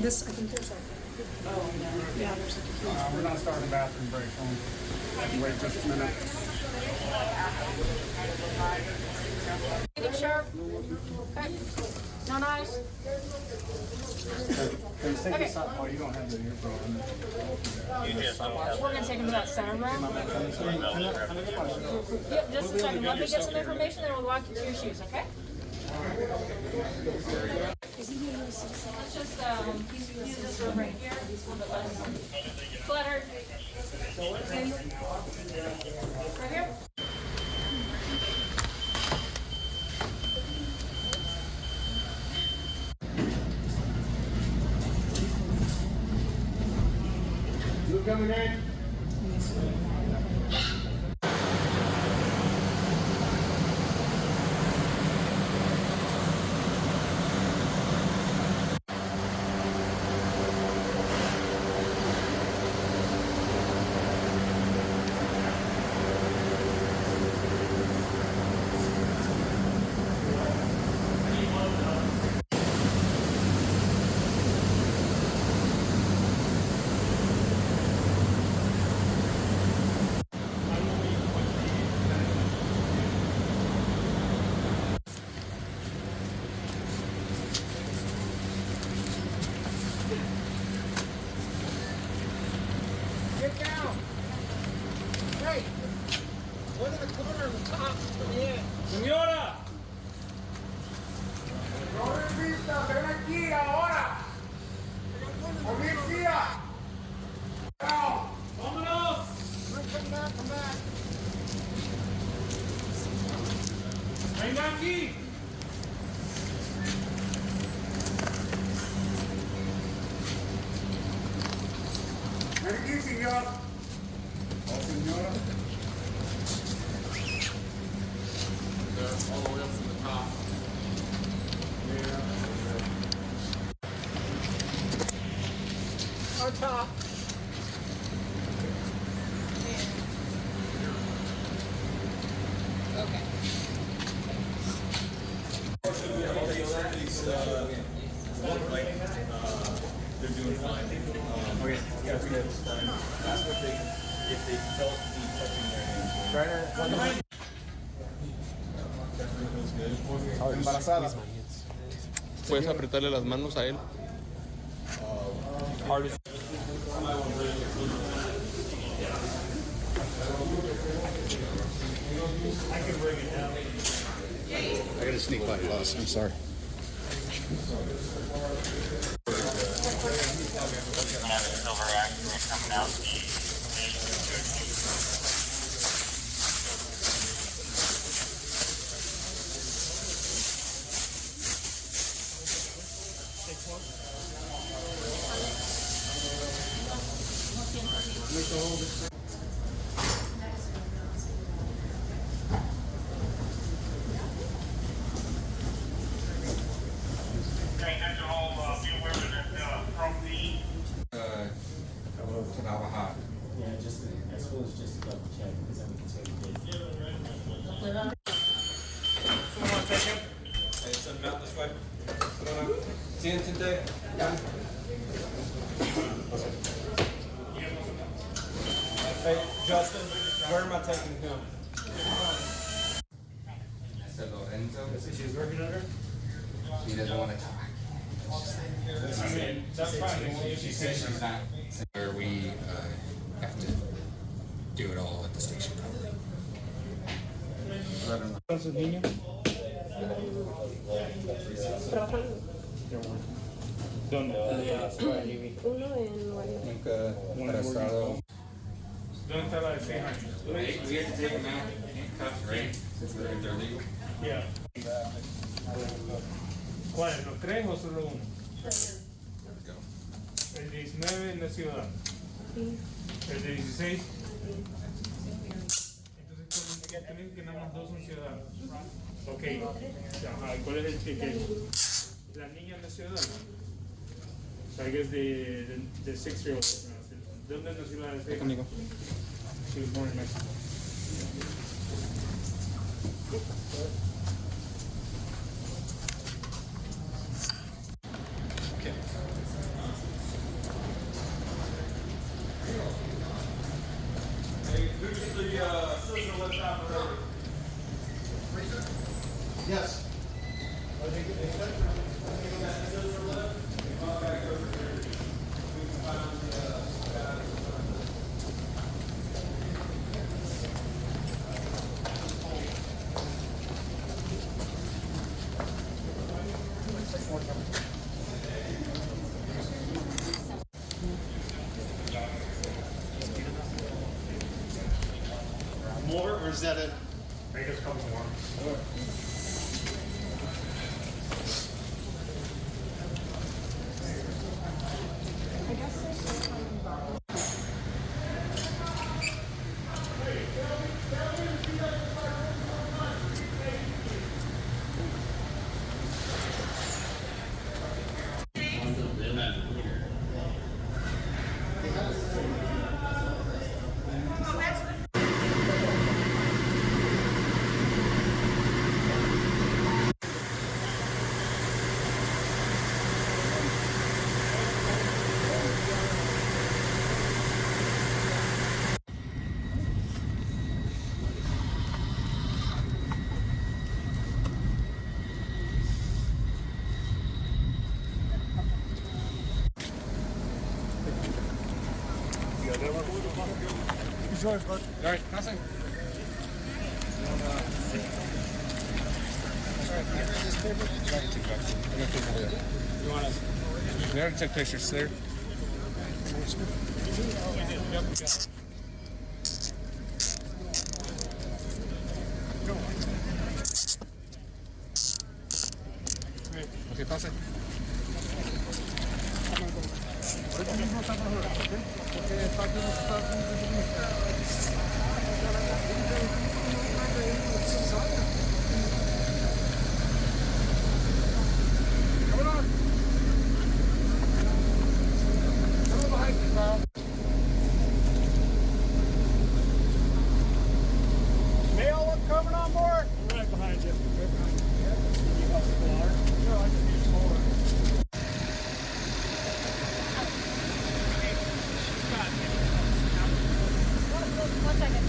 this, I think there's like, oh, yeah, there's like a huge. We're not starting a bathroom break. Wait just a minute. Getting sharp. Okay. No knives. Okay. Oh, you don't have the earphone. We're gonna take him to that center room. Yep, just a second. Let me get some information, then we'll walk you through your shoes, okay? Let's just use this room right here. It's a little bit less cluttered. Right here. You coming in? Get down! Hey! One in the corner on the top. Yeah. Señora! ¡Policía, ven aquí ahora! ¡Policía! Down! ¡Vámonos! Come back, come back. ¡Venga aquí! Ven aquí, señor. Oh, señora. They're all the way up from the top. On top. Okay. They're doing fine. Okay, that's good. That's what they, if they felt me touching their hands. Embarazada. Puedes apretarle las manos a él. I gotta sneak by the bus. I'm sorry. Silver accident coming out. Okay, that's all, bewildered from the to Omaha. Yeah, just I suppose just to double check because then we can say we did. Someone want to take him? Hey, send him out this way. See him today? Hey, Justin, where am I taking him? Said Lorenzo. She was working under? She doesn't want to talk. That's fine. She says she's not. Where we have to do it all at the station probably. ¿Cuántos niños? Trabajando. ¿Dónde? Uno en Nueva Nunca para estado. ¿Dónde está la de 6 años? We have to take them out handcuffs, right? Since they're legal. Yeah. ¿Cuáles? ¿Los 3 o solo uno? El 19 en la ciudad. El de 16. Entonces tienen que nada más 2 son ciudadanos. Ok. Ajá. ¿Cuál es el ticket? La niña en la ciudad. So I guess the 6-year-old. ¿De dónde nació la de conmigo? She was born in Mexico. is that it? Make us a couple more. It's yours, bud. All right, passing. You want to? We already took pictures there. Okay, pass it. Mail, I'm coming on board. I'm right behind you. Right behind you. You want some water? No, I can use smaller. One second.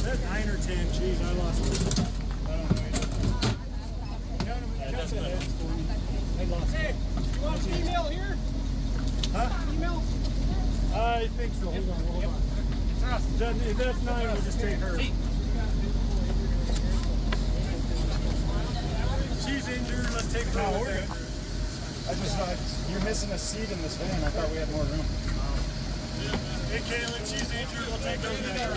That's 9 or 10. Jeez, I lost it. I lost it. You want female here? Huh? Female? I think so. Hold on. If that's 9, we'll just take her. She's injured. Let's take her. No, we're good. I just you're missing a seat in this van. I thought we had more room. Hey, Kaylin, she's injured. We'll take her there.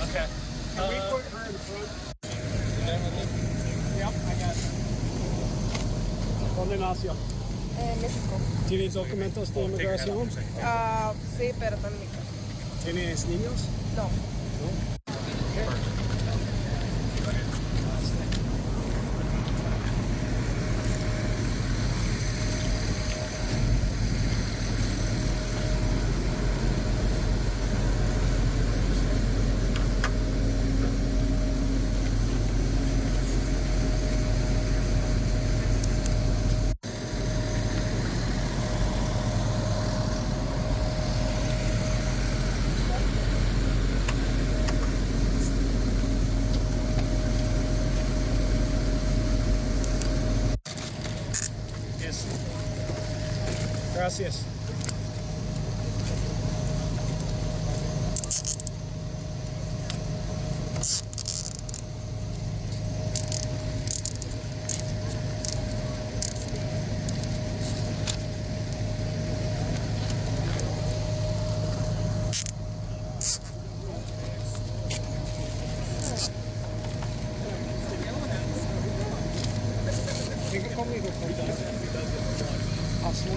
Okay. Can we put her in the front? Yep, I got it. ¿Dónde nació? México. ¿Tienes documentos de inmigración? Sí, pero está en mi casa. ¿Tienes niños? No. Gracias. Venga conmigo, por favor. Así.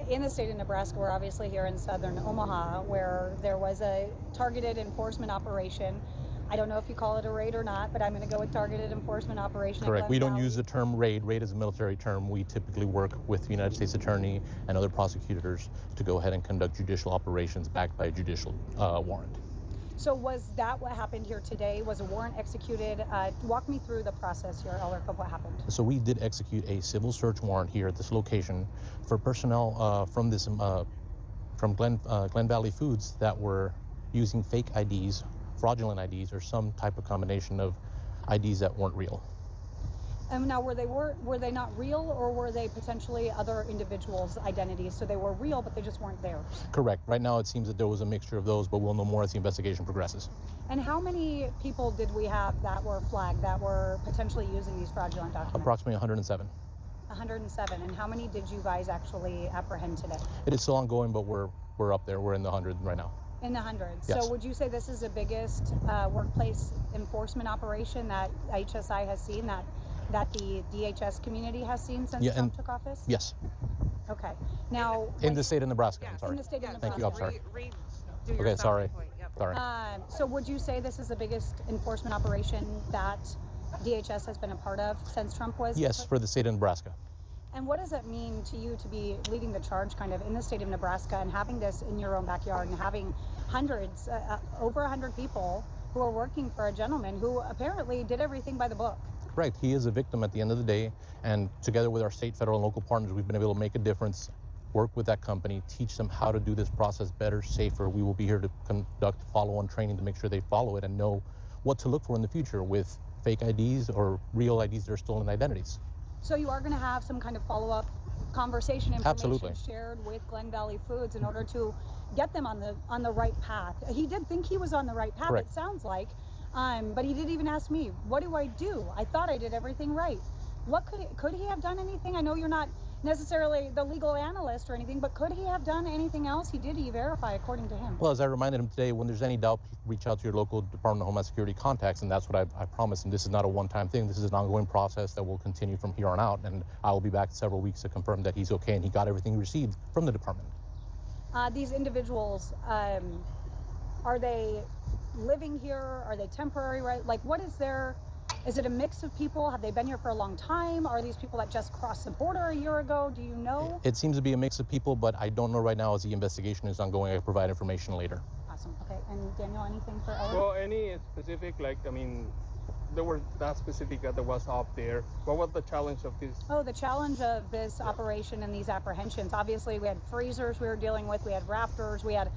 In the state of Nebraska, we're obviously here in southern Omaha, where there was a targeted enforcement operation I don't know if you call it a raid or not, but I'm going to go with targeted enforcement operation. Correct. We don't use the term raid. Raid is a military term. We typically work with the United States Attorney and other prosecutors to go ahead and conduct judicial operations backed by a judicial warrant. So was that what happened here today? Was a warrant executed? Walk me through the process here, Elric, of what happened. So we did execute a civil search warrant here at this location for personnel from Glen Valley Foods that were using fake IDs, fraudulent IDs, or some type of combination of IDs that weren't real. And now, were they not real, or were they potentially other individuals' identities? So they were real, but they just weren't theirs. Correct. Right now, it seems that there was a mixture of those, but we'll know more as the investigation progresses. And how many people did we have that were flagged, that were potentially using these fraudulent documents? Approximately 107. 107. And how many did you guys actually apprehend today? It is still ongoing, but we're up there. We're in the hundreds right now. In the hundreds. Yes. So would you say this is the biggest workplace enforcement operation that HSI has seen, that the DHS community has seen since Trump took office? Yes. Okay. Now, in the state of Nebraska. I'm sorry. In the state of Nebraska. Thank you. I'm sorry. Do your Okay. Sorry. point. Yep. Sorry. So would you say this is the biggest enforcement operation that DHS has been a part of since Trump was? Yes, for the state of Nebraska. And what does it mean to you to be leading the charge kind of in the state of Nebraska and having this in your own backyard and having hundreds, over 100 people who are working for a gentleman who apparently did everything by the book? Correct. He is a victim at the end of the day, and together with our state, federal, and local partners, we've been able to make a difference, work with that company, teach them how to do this process better, safer. We will be here to conduct follow-on training to make sure they follow it and know what to look for in the future with fake IDs or real IDs that are stolen identities. So you are going to have some kind of follow-up conversation information Absolutely. shared with Glen Valley Foods in order to get them on the right path. He did think he was on the right path, Correct. It sounds like, but he did even ask me, what do I do? I thought I did everything right. What could he have done anything? I know you're not necessarily the legal analyst or anything, but could he have done anything else? He did E-Verify according to him. Well, as I reminded him today, when there's any doubt, reach out to your local Department of Homeland Security contacts, and that's what I promised him. This is not a one-time thing. This is an ongoing process that will continue from here on out, and I will be back in several weeks to confirm that he's okay and he got everything he received from the department. These individuals, are they living here? Are they temporary? Right? Like, what is their... Is it a mix of people? Have they been here for a long time? Are these people that just crossed the border a year ago? Do you know? It seems to be a mix of people, but I don't know right now as the investigation is ongoing. I'll provide information later. Awesome. Okay. And Daniel, anything for Ellen? Well, any specific, there were that specific that was up there. What was the challenge of this? Oh, the challenge of this operation and these apprehensions. Obviously, we had freezers we were dealing with. We had rafters. We had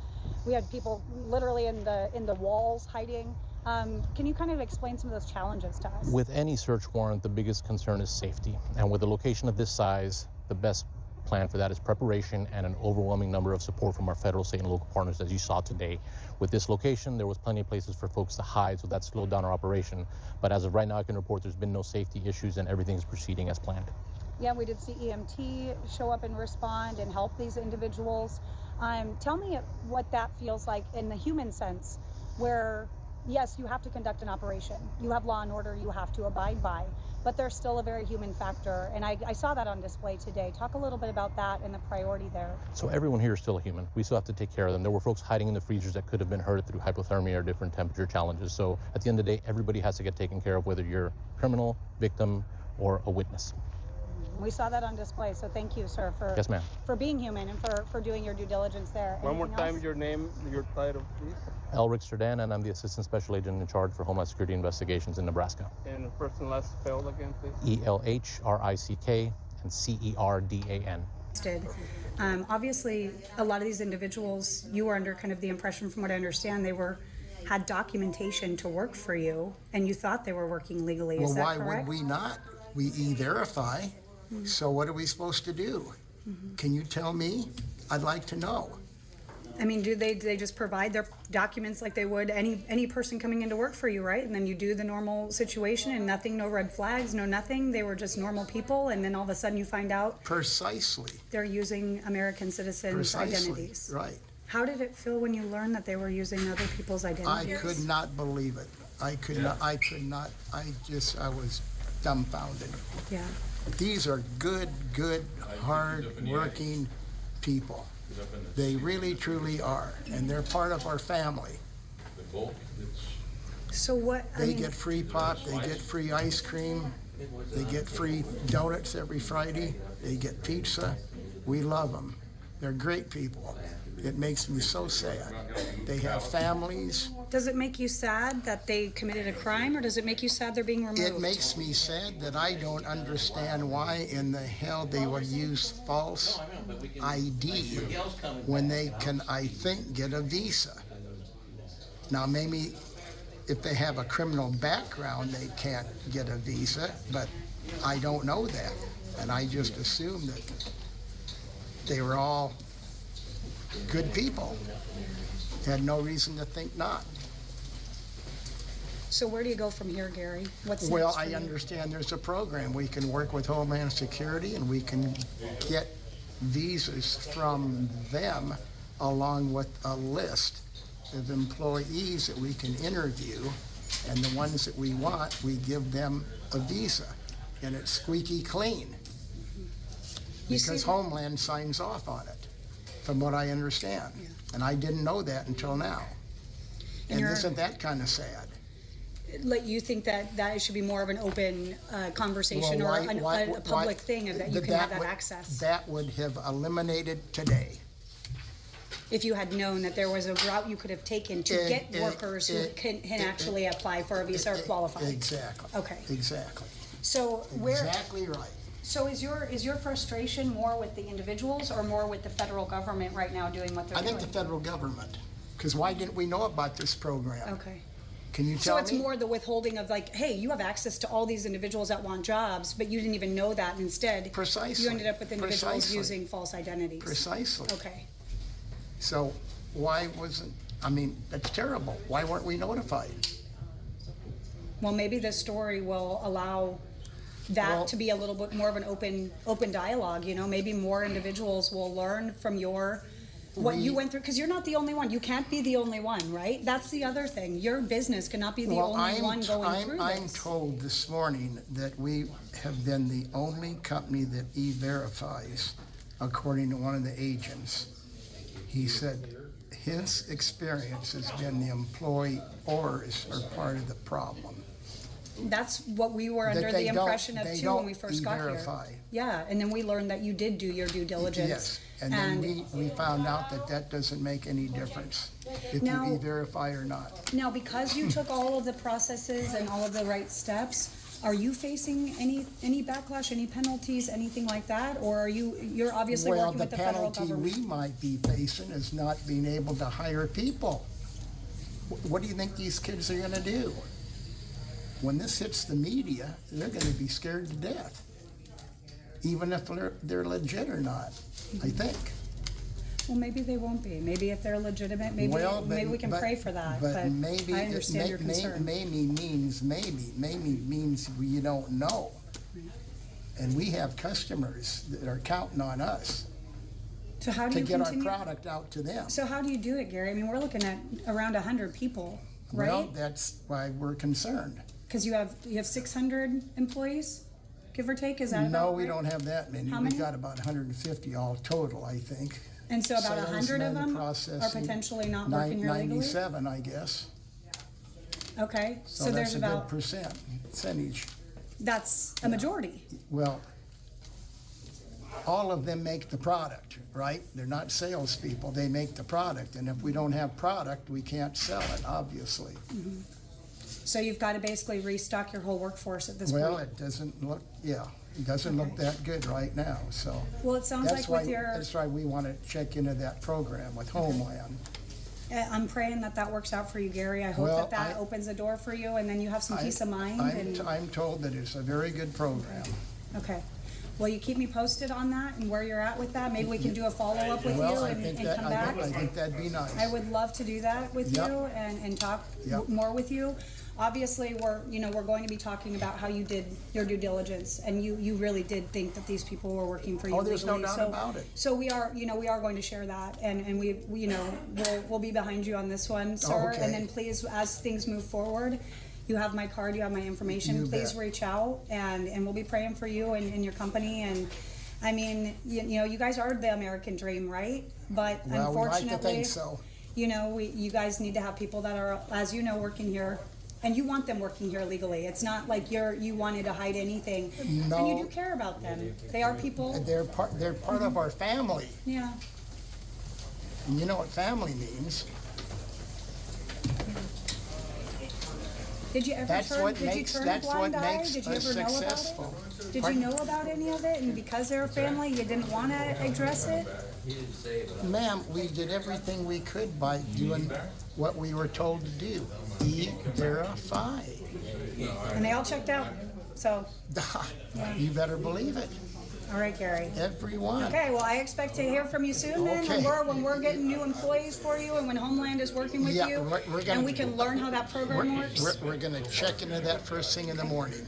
people literally in the walls hiding. Can you kind of explain some of those challenges to us? With any search warrant, the biggest concern is safety. And with a location of this size, the best plan for that is preparation and an overwhelming number of support from our federal, state, and local partners, as you saw today. With this location, there was plenty of places for folks to hide, so that slowed down our operation. But as of right now, I can report there's been no safety issues and everything is proceeding as planned. Yeah, we did see EMT show up and respond and help these individuals. Tell me what that feels like in the human sense, where yes, you have to conduct an operation. You have law and order you have to abide by, but there's still a very human factor. And I saw that on display today. Talk a little bit about that and the priority there. So everyone here is still a human. We still have to take care of them. There were folks hiding in the freezers that could have been hurt through hypothermia or different temperature challenges. So at the end of the day, everybody has to get taken care of, whether you're a criminal, victim, or a witness. We saw that on display, so thank you, sir, for Yes, ma'am. for being human and for doing your due diligence there. One more Anything time, else? your name, your title, please. Elric Serdan, and I'm the Assistant Special Agent in charge for Homeland Security Investigations in Nebraska. And first and last spell again, please. ELHRICK and CERDAN. Obviously, a lot of these individuals, you were under kind of the impression, from what I understand, they had documentation to work for you, and you thought they were working legally. Is that correct? Well, why would we not? We E-Verify. So what are we supposed to do? Can you tell me? I'd like to know. I mean, do they just provide their documents like they would any person coming into work for you, right? And then you do the normal situation and nothing, no red flags, no nothing. They were just normal people, and then all of a sudden you find out Precisely. they're using American citizens' identities. Right. How did it feel when you learned that they were using other people's identities? I could not believe it. I was dumbfounded. Yeah. These are good, hard-working people. They really, truly are, and they're part of our family. So what, I They mean, get free pop, they get free ice cream, they get free donuts every Friday, they get pizza. We love them. They're great people. It makes me so sad. They have families. does it make you sad that they committed a crime, or does it make you sad they're being removed? It makes me sad that I don't understand why in the hell they would use false ID when they can, I think, get a visa. Now, maybe if they have a criminal background, they can't get a visa, but I don't know that. And I just assumed that they were all good people. Had no reason to think not. So where do you go from here, Gary? What's Well, next for I you? understand there's a program. We can work with Homeland Security and we can get visas from them along with a list of employees that we can interview, and the ones that we want, we give them a visa, and it's squeaky clean. Because Homeland signs off on it, from what I understand. And I didn't know that until now. And isn't that kind of sad? Like, you think that it should be more of an open conversation, or a public thing, of that you can have that access? That would have eliminated today. If you had known that there was a route you could have taken to get workers who can actually apply for a visa or qualify. Exactly. Okay. Exactly. So where? Exactly right. So is your frustration more with the individuals or more with the federal government right now doing what they're doing? I think the federal government, because why didn't we know about this program? Okay. Can you tell me? So it's more the withholding of, like, hey, you have access to all these individuals that want jobs, but you didn't even know that, and instead Precisely. you ended up with individuals Precisely. using false identities. Precisely. Okay. So why wasn't, I mean, that's terrible. Why weren't we notified? Well, maybe this story will allow that to be a little bit more of an open dialogue, you know? Maybe more individuals will learn from what you went through, because you're not the only one. You can't be the only one, right? That's the other thing. Your business cannot be the only one going through this. I'm told this morning that we have been the only company that e-verifies, according to one of the agents. He said his experience has been the employers are part of the problem. That's what we were under the impression of too when we first got here. Yeah, and then we learned that you did do your due diligence. Yes, and then we found out that doesn't make any difference if you e-verify or not. Now, because you took all of the processes and all of the right steps, are you facing any backlash, any penalties, anything like that, or are you're obviously working with the federal government? Well, the penalty we might be facing is not being able to hire people. What do you think these kids are going to do? When this hits the media, they're going to be scared to death, even if they're legit or not, I think. Well, maybe they won't be. Maybe if they're legitimate, maybe we can pray for that. But maybe I understand your concern. Maybe means you don't know. And we have customers that are counting on us to get our product out to them. So how do you do it, Gary? I mean, we're looking at around 100 people, right? Well, that's why we're concerned. Because you have 600 employees, give or take. Is that no? about We right? don't have that many. How many? We've got about 150 all total, I think. And so about 100 of them are processing, potentially not working here legally? 97, I guess. Okay, so that's there's a about... good percentage. That's a majority. Well, all of them make the product, right? They're not salespeople. They make the product. And if we don't have product, we can't sell it, obviously. Mm-hmm. So you've got to basically restock your whole workforce at this point. Well, it doesn't look, it doesn't look that good right now, so. Well, it sounds like with your... That's why we want to check into that program with Homeland. I'm praying that works out for you, Gary. I hope that opens a door for you, and then you have some peace of mind. I'm told that it's a very good program. Okay. Well, you keep me posted on that and where you're at with that. Maybe we can do a follow-up with you and come back. I think that'd be nice. I would love to do that with you and talk more with you. Obviously, we're going to be talking about how you did your due diligence, and you really did think that these people were working for you. Oh, there's no doubt about it. So we are going to share that, and we'll be behind you on this one, sir. Okay. And then please, as things move forward, you have my card, you have my information. You please bet. reach out, and we'll be praying for you and your company. And I mean, you guys are the American dream, right? But unfortunately, we like to think so. You guys need to have people that are, as you know, working here And you want them working here legally. It's not like you wanted to hide anything. No. And you do care about them. They are people. They're part of our family. Yeah. And you know what family means. Did you ever That's turn? what Did makes you turn a that's what blind eye? makes Did you us ever know successful. about it? Did Pardon? you know about any of it? And because they're a family, you didn't want to address it? Ma'am, we did everything we could by doing what we were told to do. Verify. And they all checked out. So. You better believe it. All right, Gary. Everyone. Okay, well, I expect to hear from you soon then, Okay. when we're getting new employees for you and when Homeland is working with Yeah, you. we're gonna, and we can learn how that program works. We're going to check into that first thing in the morning.